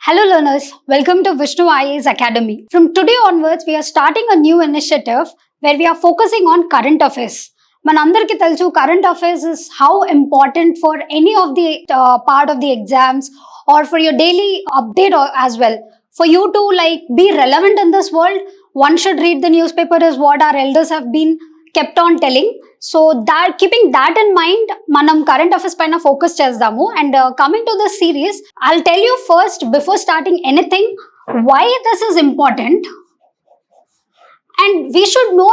Hello learners, welcome to Vishnu IAS Academy. From today onwards, we are starting a new initiative where we are focusing on current affairs. Manandarki telchu current affairs is how important for any of the part of the exams or for your daily update as well. For you to be relevant in this world, one should read the newspaper is what our elders have been kept on telling. So that keeping that in mind, manam current affairs paina focus chesdamu. And coming to this series, I'll tell you first before starting anything why this is important. And we should know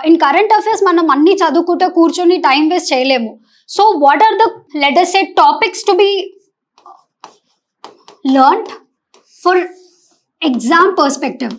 in current affairs manam anni chadukuta kurchoni time waste cheyalemu. So what are the, let us say, topics to be learned for exam perspective?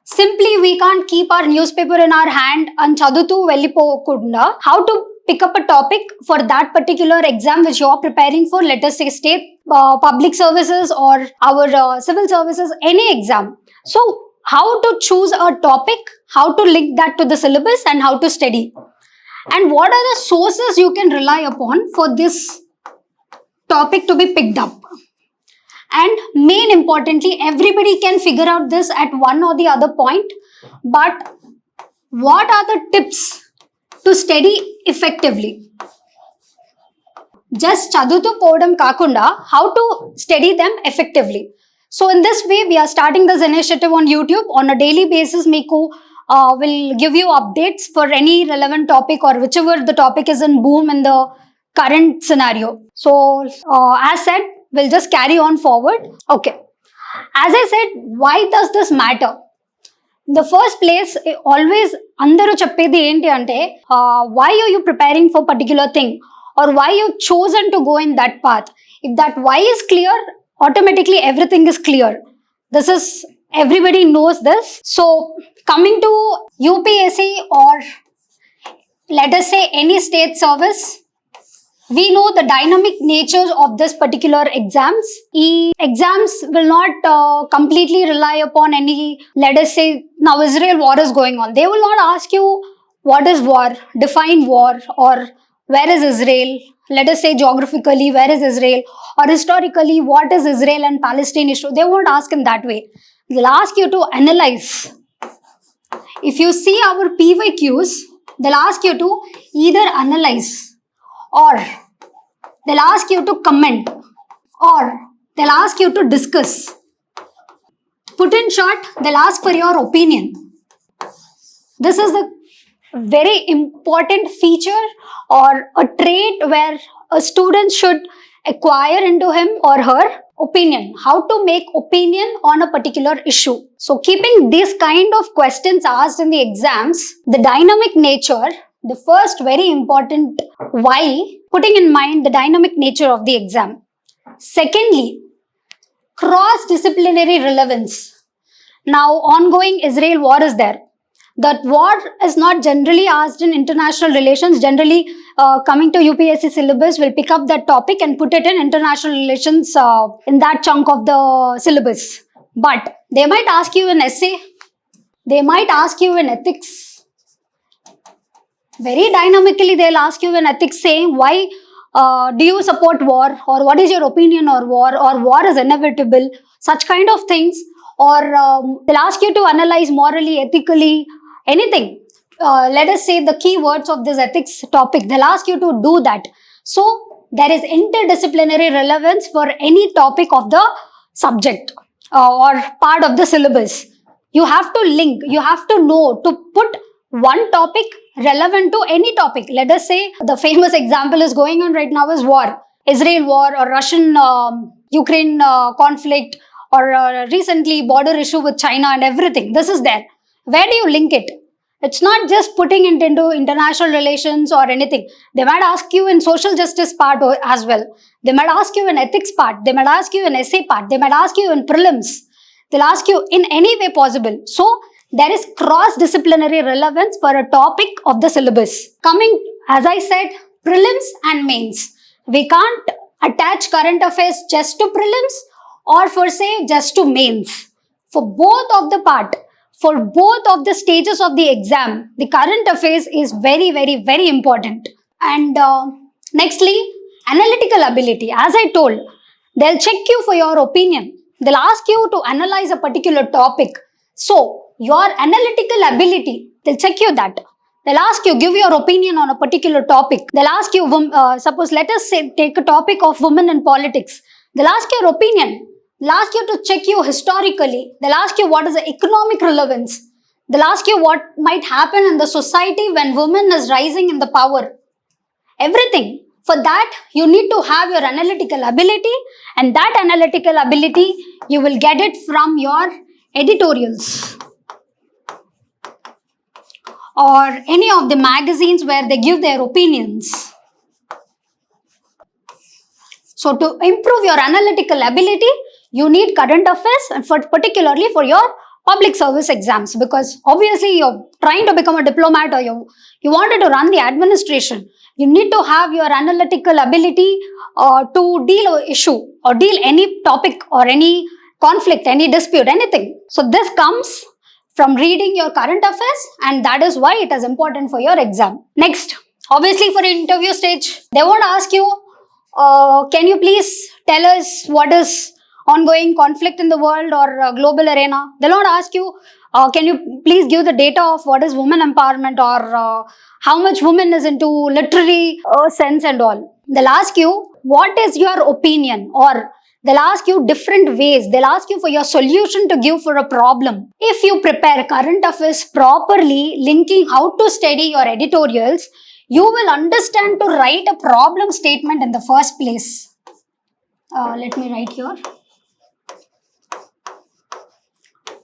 Simply, we can't keep our newspaper in our hand and chadutu vellipokunna. How to pick up a topic for that particular exam which you are preparing for, let us say state public services or our civil services, any exam. So, how to choose a topic, how to link that to the syllabus and how to study. And what are the sources you can rely upon for this topic to be picked up. And main importantly, everybody can figure out this at one or the other point. But what are the tips to study effectively? Just chadutu podam kakunda, how to study them effectively. So in this way, we are starting this initiative on YouTube. On a daily basis, Miku will give you updates for any relevant topic or whichever the topic is in boom in the current scenario. So as said, we'll just carry on forward. Okay. As I said, why does this matter? In the first place, always andaru cheppedi enti ante why are you preparing for particular thing or why you've chosen to go in that path. If that why is clear, automatically everything is clear. This is, everybody knows this. So coming to UPSC or let us say any state service, we know the dynamic natures of this particular exams. Exams will not completely rely upon any, let us say, now Israel war is going on. They will not ask you what is war, define war, or where is Israel. Let us say geographically, where is Israel, or historically, what is Israel and Palestine issue. They won't ask in that way. They'll ask you to analyze. If you see our PYQs, they'll ask you to either analyze, or they'll ask you to comment, or they'll ask you to discuss. Put in short, they'll ask for your opinion. This is the very important feature or a trait where a student should acquire into him or her opinion. How to make opinion on a particular issue. So keeping this kind of questions asked in the exams, the dynamic nature, the first very important why, putting in mind the dynamic nature of the exam. Secondly, cross-disciplinary relevance. Now, ongoing Israel war is there. That war is not generally asked in international relations. Generally, coming to UPSC syllabus, will pick up that topic and put it in international relations in that chunk of the syllabus. But they might ask you an essay. They might ask you an ethics. Very dynamically, they'll ask you an ethics saying, why do you support war, or what is your opinion on war, or war is inevitable, such kind of things. Or they'll ask you to analyze morally, ethically, anything. Let us say the key words of this ethics topic, they'll ask you to do that. So there is interdisciplinary relevance for any topic of the subject or part of the syllabus. You have to link, you have to know to put one topic relevant to any topic. Let us say the famous example is going on right now is war, Israel war, or Russian Ukraine conflict, or recently border issue with China and everything. This is there. Where do you link it? It's not just putting it into international relations or anything. They might ask you in social justice part as well. They might ask you in ethics part. They might ask you in essay part. They might ask you in prelims. They'll ask you in any way possible. So there is cross-disciplinary relevance for a topic of the syllabus. Coming, as I said, prelims and mains. We can't attach current affairs just to prelims or for say just to mains. For both of the part, for both of the stages of the exam, the current affairs is very, very, very important. And nextly, analytical ability. As I told, They'll check you for your opinion. They'll ask you to analyze a particular topic. So, your analytical ability, they'll check you that. They'll ask you, give your opinion on a particular topic. They'll ask you, suppose let us say, take a topic of women in politics. They'll ask your opinion. They'll ask you to check you historically. They'll ask you what is the economic relevance. They'll ask you what might happen in the society when women is rising in the power. Everything. For that, you need to have your analytical ability, and that analytical ability, you will get it from your editorials or any of the magazines where they give their opinions. So to improve your analytical ability, you need current affairs, and particularly for your public service exams, because obviously you're trying to become a diplomat or you wanted to run the administration. You need to have your analytical ability to deal an issue or deal any topic or any conflict, any dispute, anything. So this comes from reading your current affairs, and that is why it is important for your exam. Next, obviously for interview stage, they won't ask you, can you please tell us what is ongoing conflict in the world or global arena. They'll not ask you, can you please give the data of what is women empowerment or how much women is into literary sense and all. They'll ask you, what is your opinion, or they'll ask you different ways. They'll ask you for your solution to give for a problem. If you prepare current affairs properly, linking how to study your editorials, you will understand to write a problem statement in the first place. Let me write here.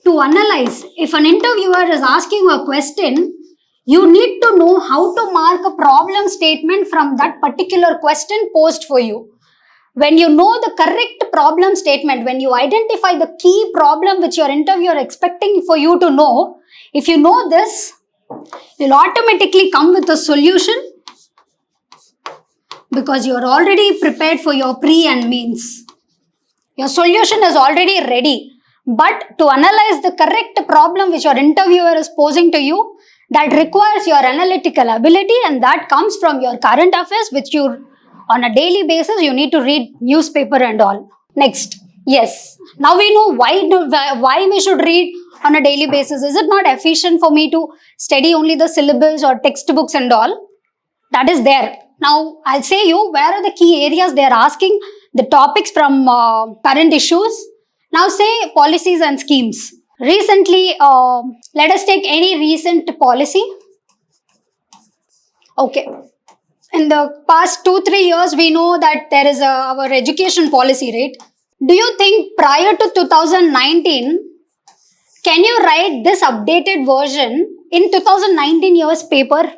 To analyze, if an interviewer is asking a question, you need to know how to mark a problem statement from that particular question posed for you. When you know the correct problem statement, when you identify the key problem which your interviewer is expecting for you to know, if you know this, you'll automatically come with a solution because you are already prepared for your pre and means. Your solution is already ready. But to analyze the correct problem which your interviewer is posing to you, that requires your analytical ability, and that comes from your current affairs which you, on a daily basis, you need to read newspaper and all. Next, yes. Now we know why we should read on a daily basis. Is it not efficient for me to study only the syllabus or textbooks and all? That is there. Now I'll say you where are the key areas they are asking the topics from current issues. Now say policies and schemes. Recently, let us take any recent policy. Okay. In the past 2-3 years, we know that there is our education policy, right? Do you think prior to 2019, can you write this updated version in 2019 year's paper?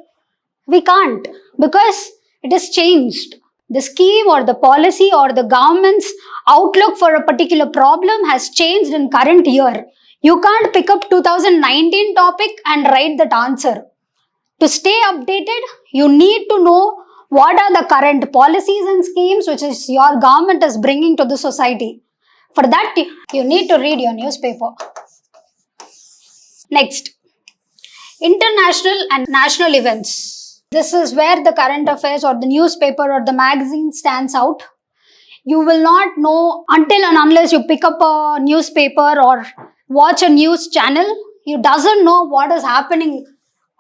We can't, because it has changed. The scheme or the policy or the government's outlook for a particular problem has changed in current year. You can't pick up 2019 topic and write that answer. To stay updated, you need to know what are the current policies and schemes which is your government is bringing to the society. For that, you need to read your newspaper. Next, international and national events. This is where the current affairs or the newspaper or the magazine stands out. You will not know until and unless you pick up a newspaper or watch a news channel. You doesn't know what is happening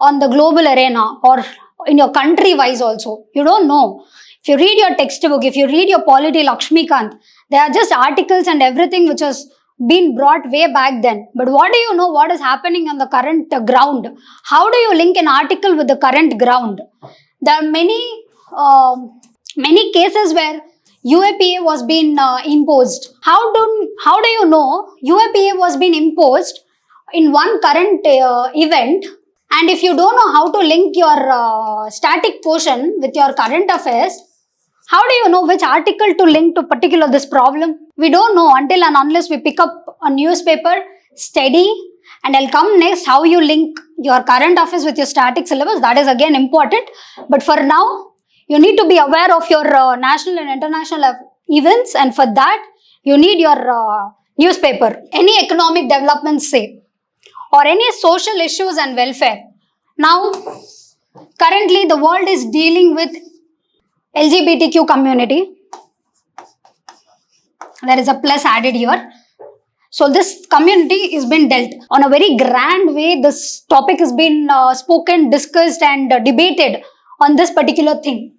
on the global arena or in your country wise also. You don't know. If you read your textbook, if you read your polity Lakshmikant, they are just articles and everything which has been brought way back then. But what do you know what is happening on the current ground? How do you link an article with the current ground? There are many cases where UAPA was being imposed. How do you know UAPA was being imposed in one current event? And if you don't know how to link your static portion with your current affairs, how do you know which article to link to particular this problem? We don't know until and unless we pick up a newspaper, study, and I'll come next how you link your current affairs with your static syllabus. That is again important. But for now, you need to be aware of your national and international events, and for that, you need your newspaper. Any economic developments say, or any social issues and welfare. Now, currently the world is dealing with LGBTQ community. There is a plus added here. So this community is been dealt on a very grand way. This topic has been spoken, discussed and debated on this particular thing.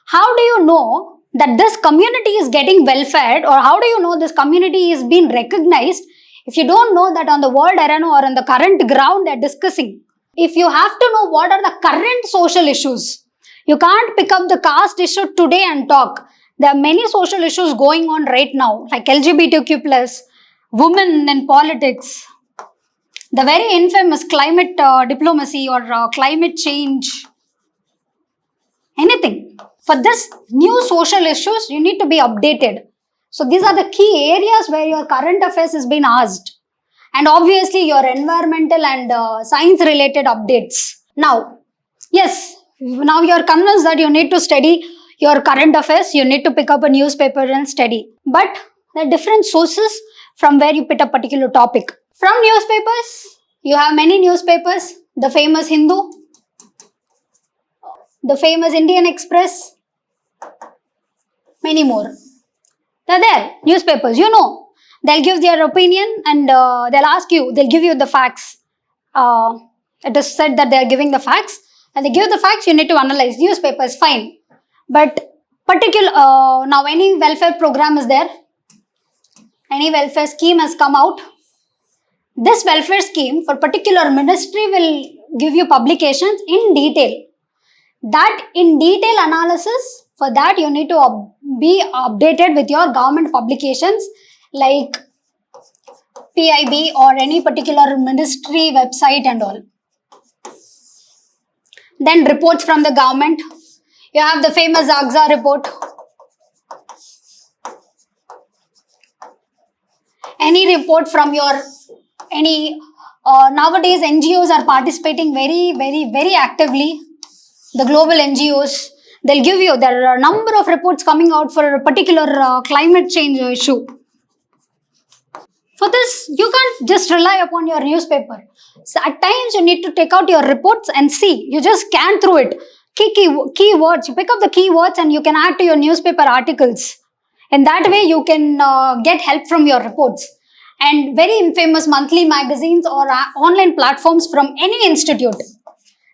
How do you know that this community is getting well fed, or how do you know this community is being recognized if you don't know that on the world arena or on the current ground they're discussing? If you have to know what are the current social issues, you can't pick up the caste issue today and talk. There are many social issues going on right now, like LGBTQ+, women in politics, the very infamous climate diplomacy or climate change, anything. For this new social issues, you need to be updated. So these are the key areas where your current affairs is being asked. And obviously your environmental and science related updates. Now, yes, now you're convinced that you need to study your current affairs, you need to pick up a newspaper and study. But there are different sources from where you pick a particular topic. From newspapers, you have many newspapers, the famous Hindu, the famous Indian Express, many more. They're there, newspapers, you know. They'll give their opinion and they'll ask you, they'll give you the facts. It is said that they're giving the facts, and they give the facts, you need to analyze. Newspapers, fine. But particular, now any welfare program is there, any welfare scheme has come out. This welfare scheme for particular ministry will give you publications in detail. That in detail analysis, for that you need to be updated with your government publications like PIB or any particular ministry website and all. Then reports from the government. You have the famous AGSA report. Any report from your, nowadays NGOs are participating very actively. The global NGOs, they'll give you, there are a number of reports coming out for a particular climate change issue. For this, you can't just rely upon your newspaper. So at times you need to take out your reports and see. You just scan through it. Keywords, you pick up the keywords and you can add to your newspaper articles. And that way you can get help from your reports. And very infamous monthly magazines or online platforms from any institute.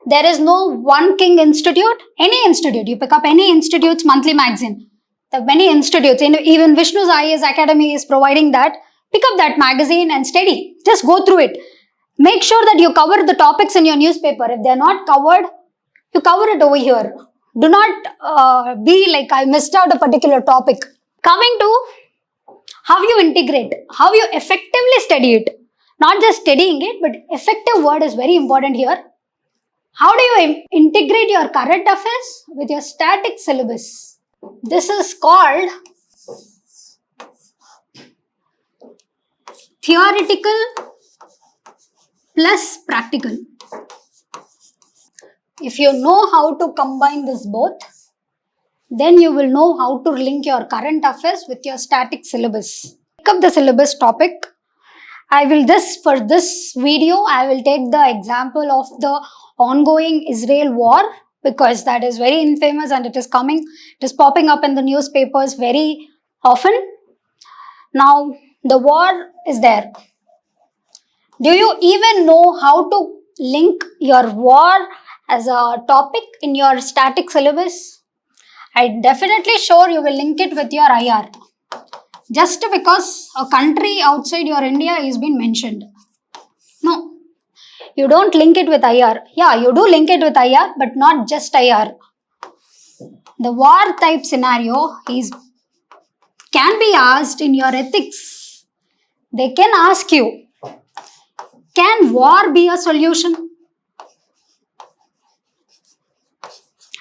There is no one king institute, any institute. You pick up any institute's monthly magazine. There are many institutes, even Vishnu's IAS Academy is providing that. Pick up that magazine and study. Just go through it. Make sure that you cover the topics in your newspaper. If they're not covered, you cover it over here. Do not be like, I missed out a particular topic. Coming to how you integrate, how you effectively study it. Not just studying it, but effective word is very important here. How do you integrate your current affairs with your static syllabus? This is called theoretical plus practical. If you know how to combine this both, then you will know how to link your current affairs with your static syllabus. Pick up the syllabus topic. For this video, I will take the example of the ongoing Israel war, because that is very infamous and it is popping up in the newspapers very often. Now, the war is there. Do you even know how to link your war as a topic in your static syllabus? I'm definitely sure you will link it with your IR. Just because a country outside your India is being mentioned. No, you don't link it with IR. Yeah, you do link it with IR, but not just IR. The war type scenario can be asked in your ethics. They can ask you, can war be a solution?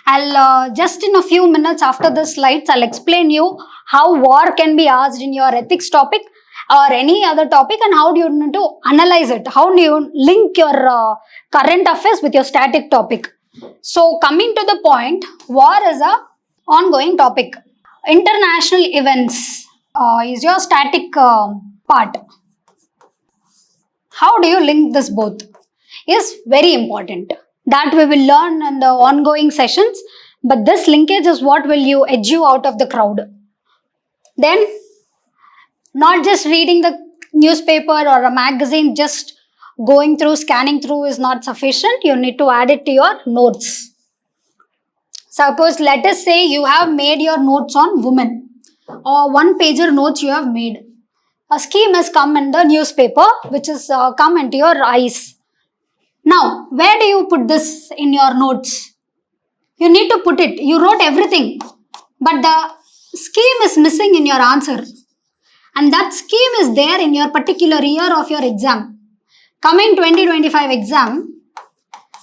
I'll just in a few minutes after the slides, I'll explain you how war can be asked in your ethics topic or any other topic, and how do you need to analyze it. How do you link your current affairs with your static topic. So coming to the point, war is a ongoing topic. International events is your static part. How do you link this both is very important. That we will learn in the ongoing sessions, but this linkage is what will edge you out of the crowd. Then Not just reading the newspaper or a magazine, just going through, scanning through is not sufficient. You need to add it to your notes. Suppose, let us say you have made your notes on women, or one-pager notes you have made. A scheme has come in the newspaper, which has come into your eyes. Now, where do you put this in your notes? You need to put it. You wrote everything, but the scheme is missing in your answer. And that scheme is there in your particular year of your exam. Coming 2025 exam,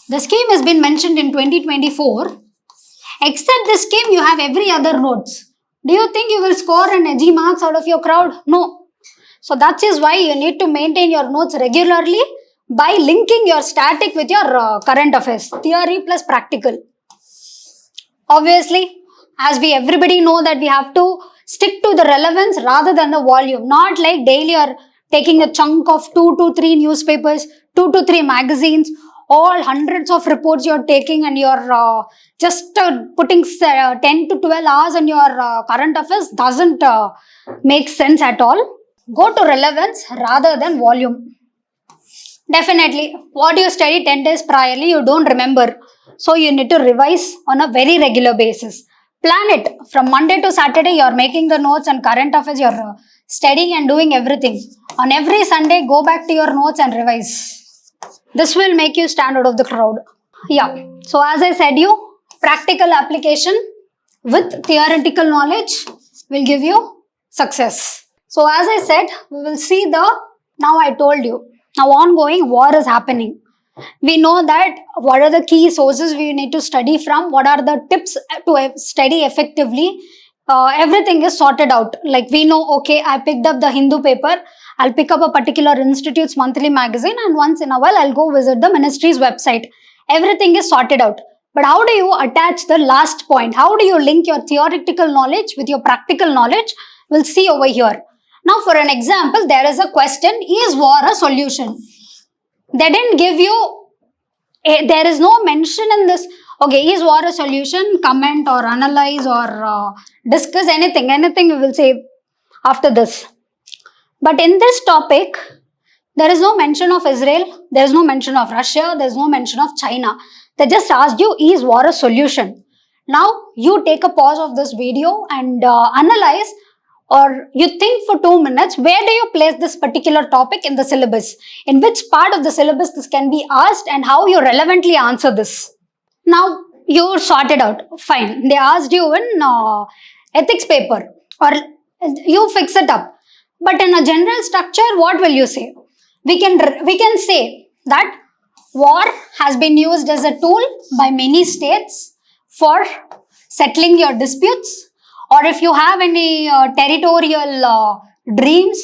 the scheme has been mentioned in 2024. Except this scheme, you have every other notes. Do you think you will score an edgy marks out of your crowd? No. So that is why you need to maintain your notes regularly by linking your static with your current affairs, theory plus practical. Obviously, as we everybody know that we have to stick to the relevance rather than the volume. Not like daily you're taking a chunk of 2 to 3 newspapers, 2 to 3 magazines, all hundreds of reports you're taking, and you're just putting 10 to 12 hours on your current affairs doesn't make sense at all. Go to relevance rather than volume. Definitely, what you study 10 days priorly, you don't remember. So you need to revise on a very regular basis. Plan it. From Monday to Saturday, you're making the notes and current affairs, you're studying and doing everything. On every Sunday, go back to your notes and revise. This will make you stand out of the crowd. Yeah. So as I said you, practical application with theoretical knowledge will give you success. So as I said, we will see now I told you, now ongoing war is happening. We know that what are the key sources we need to study from, what are the tips to study effectively. Everything is sorted out. Like we know, okay, I picked up the Hindu paper, I'll pick up a particular institute's monthly magazine, and once in a while I'll go visit the ministry's website. Everything is sorted out. But how do you attach the last point? How do you link your theoretical knowledge with your practical knowledge? We'll see over here. Now for an example, there is a question, is war a solution? They didn't give you, there is no mention in this, okay, is war a solution? Comment or analyze or discuss anything we will say after this. But in this topic, there is no mention of Israel, there is no mention of Russia, there is no mention of China. They just asked you, is war a solution? Now you take a pause of this video and analyze, or you think for 2 minutes, where do you place this particular topic in the syllabus? In which part of the syllabus this can be asked, and how you relevantly answer this? Now, you sorted out. Fine. They asked you in ethics paper, or you fix it up. But in a general structure, what will you say? We can say that war has been used as a tool by many states for settling your disputes. Or if you have any territorial dreams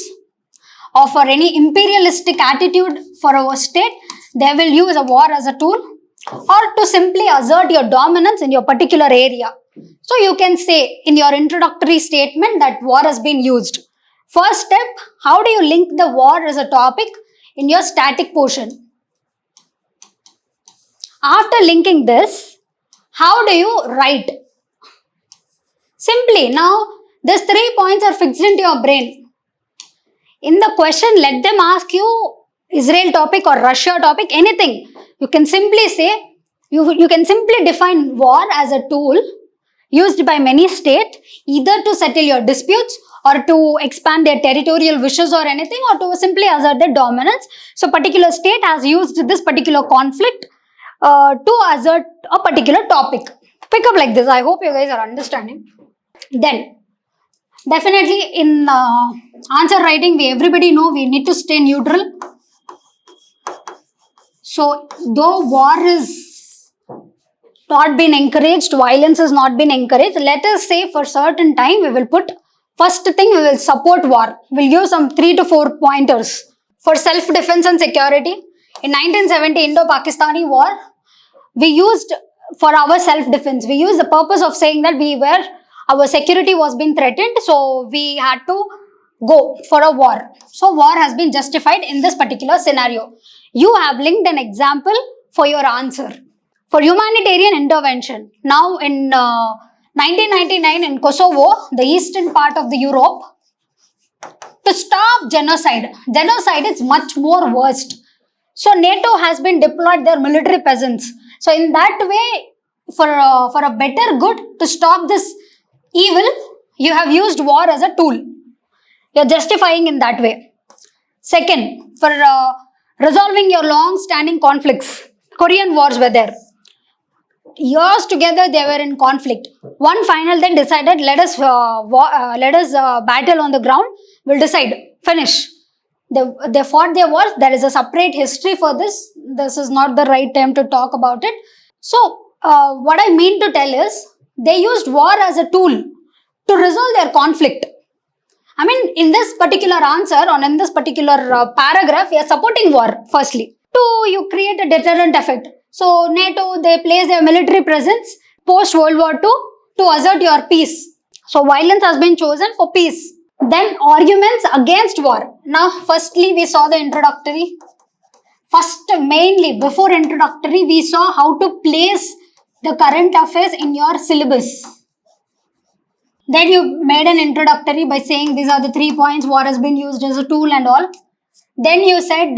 or for any imperialistic attitude for our state, they will use a war as a tool, or to simply assert your dominance in your particular area. So you can say in your introductory statement that war has been used. First step, how do you link the war as a topic in your static portion? After linking this, how do you write? Simply, now these 3 points are fixed into your brain. In the question, let them ask you Israel topic or Russia topic, anything. You can simply say, you can simply define war as a tool used by many states, either to settle your disputes or to expand their territorial wishes or anything, or to simply assert their dominance. So particular state has used this particular conflict to assert a particular topic. Pick up like this. I hope you guys are understanding. Then, definitely in answer writing, everybody know we need to stay neutral. So, though war is not been encouraged, violence has not been encouraged, let us say for certain time we will put, first thing we will support war. We'll give some 3 to 4 pointers. For self-defense and security, in 1970 Indo-Pakistani war, we used for our self-defense, we used the purpose of saying that our security was being threatened, so we had to go for a war. So war has been justified in this particular scenario. You have linked an example for your answer. For humanitarian intervention, now in 1999 in Kosovo, the eastern part of the Europe, To stop genocide. Genocide is much more worst. So NATO has been deployed their military presence. So in that way, for a better good, to stop this evil, you have used war as a tool. You're justifying in that way. Second, for resolving your long-standing conflicts. Korean wars were there. Years together they were in conflict. One final then decided, let us battle on the ground. We'll decide. Finish. They fought their wars. There is a separate history for this. This is not the right time to talk about it. So what I mean to tell is, they used war as a tool to resolve their conflict. I mean, in this particular answer, or in this particular paragraph, you are supporting war, firstly. Two, you create a deterrent effect. So, NATO, they place their military presence post-World War II to assert your peace. So, violence has been chosen for peace. Then, arguments against war. Now, firstly, we saw the introductory. First, mainly, before introductory, we saw how to place the current affairs in your syllabus. Then you made an introductory by saying these are the 3 points, war has been used as a tool and all. Then you said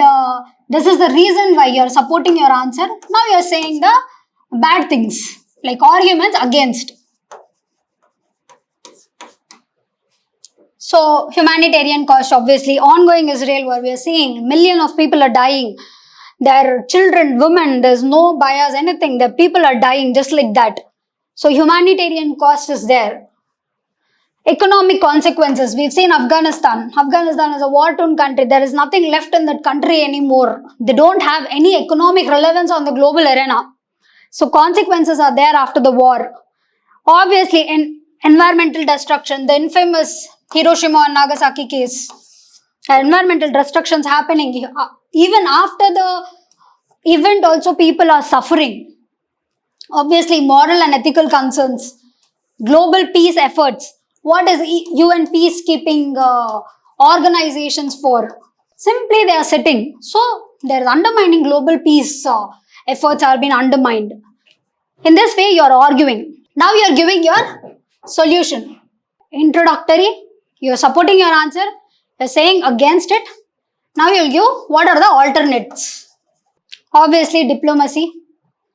this is the reason why you are supporting your answer. Now you are saying the bad things, like arguments against. So humanitarian cost, obviously, ongoing Israel war, we are seeing millions of people are dying. There are children, women, there's no bias, anything. The people are dying just like that. So humanitarian cost is there. Economic consequences. We've seen Afghanistan. Afghanistan is a war-torn country. There is nothing left in that country anymore. They don't have any economic relevance on the global arena. So consequences are there after the war. Obviously, in environmental destruction, the infamous Hiroshima and Nagasaki case. Environmental destructions happening. Even after the event also, people are suffering. Obviously, moral and ethical concerns. Global peace efforts. What is UN peacekeeping organizations for? Simply they are sitting. So there is undermining global peace efforts are being undermined. In this way you are arguing. Now you are giving your solution. Introductory, you are supporting your answer. You are saying against it. Now you will give what are the alternates. Obviously diplomacy.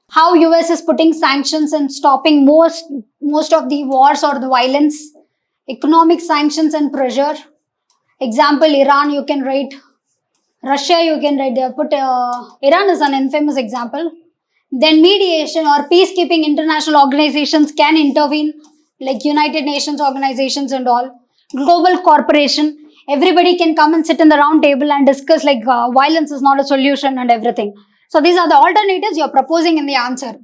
How US is putting sanctions and stopping most of the wars or the violence. Economic sanctions and pressure. Example, Iran, you can write. Russia, you can write. They have put Iran is an infamous example. Then mediation or peacekeeping international organizations can intervene, like United Nations organizations and all. Global corporation, everybody can come and sit in the round table and discuss like violence is not a solution and everything. So these are the alternatives you are proposing in the answer.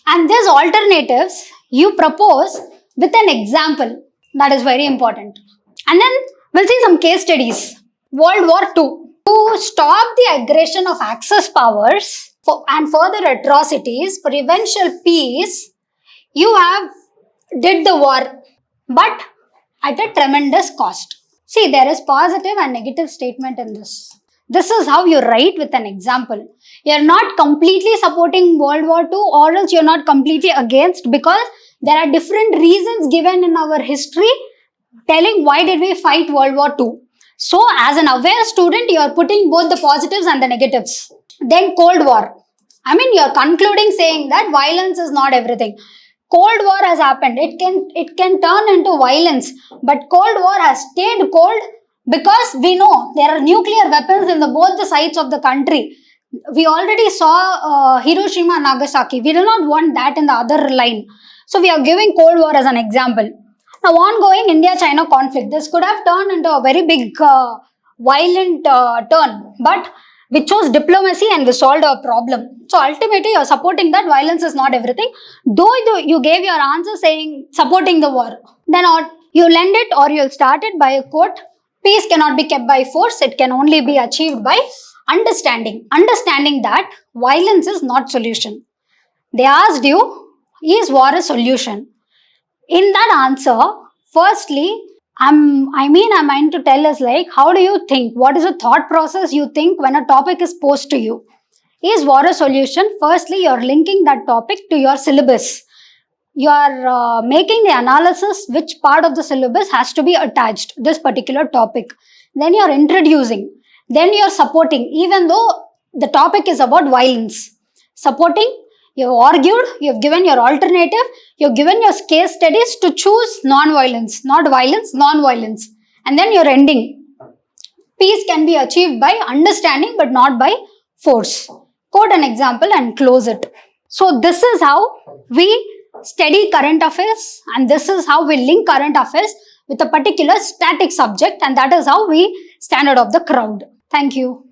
And these alternatives you propose with an example. That is very important. And then we'll see some case studies. World War II. To stop the aggression of Axis powers and further atrocities for eventual peace, you have did the war, but at a tremendous cost. See, there is positive and negative statement in this. This is how you write with an example. You're not completely supporting World War II, or else you're not completely against, because there are different reasons given in our history telling why did we fight World War II. So as an aware student, you are putting both the positives and the negatives. Then Cold War. I mean, you are concluding saying that violence is not everything. Cold War has happened. It can turn into violence. But Cold War has stayed cold because we know there are nuclear weapons in both the sides of the country. We already saw Hiroshima and Nagasaki. We do not want that in the other line. So we are giving Cold War as an example. Now, ongoing India-China conflict. This could have turned into a very big violent turn. But we chose diplomacy and we solved our problem. So ultimately, you are supporting that violence is not everything. Though you gave your answer saying supporting the war. Then you lend it or you'll start it by a quote. Peace cannot be kept by force. It can only be achieved by understanding. Understanding that violence is not solution. They asked you, is war a solution? In that answer, firstly, I'm meant to tell us like, how do you think? What is the thought process you think when a topic is posed to you? Is war a solution? Firstly, you're linking that topic to your syllabus. you are making the analysis which part of the syllabus has to be attached, this particular topic. Then you are introducing. Then you are supporting, even though the topic is about violence. Supporting, you have argued, you have given your alternative, you have given your case studies to choose non-violence, not violence, non-violence. And then you're ending. Peace can be achieved by understanding but not by force. Quote an example and close it. So this is how we study current affairs, and this is how we link current affairs with a particular static subject, and that is how we stand out of the crowd. Thank you.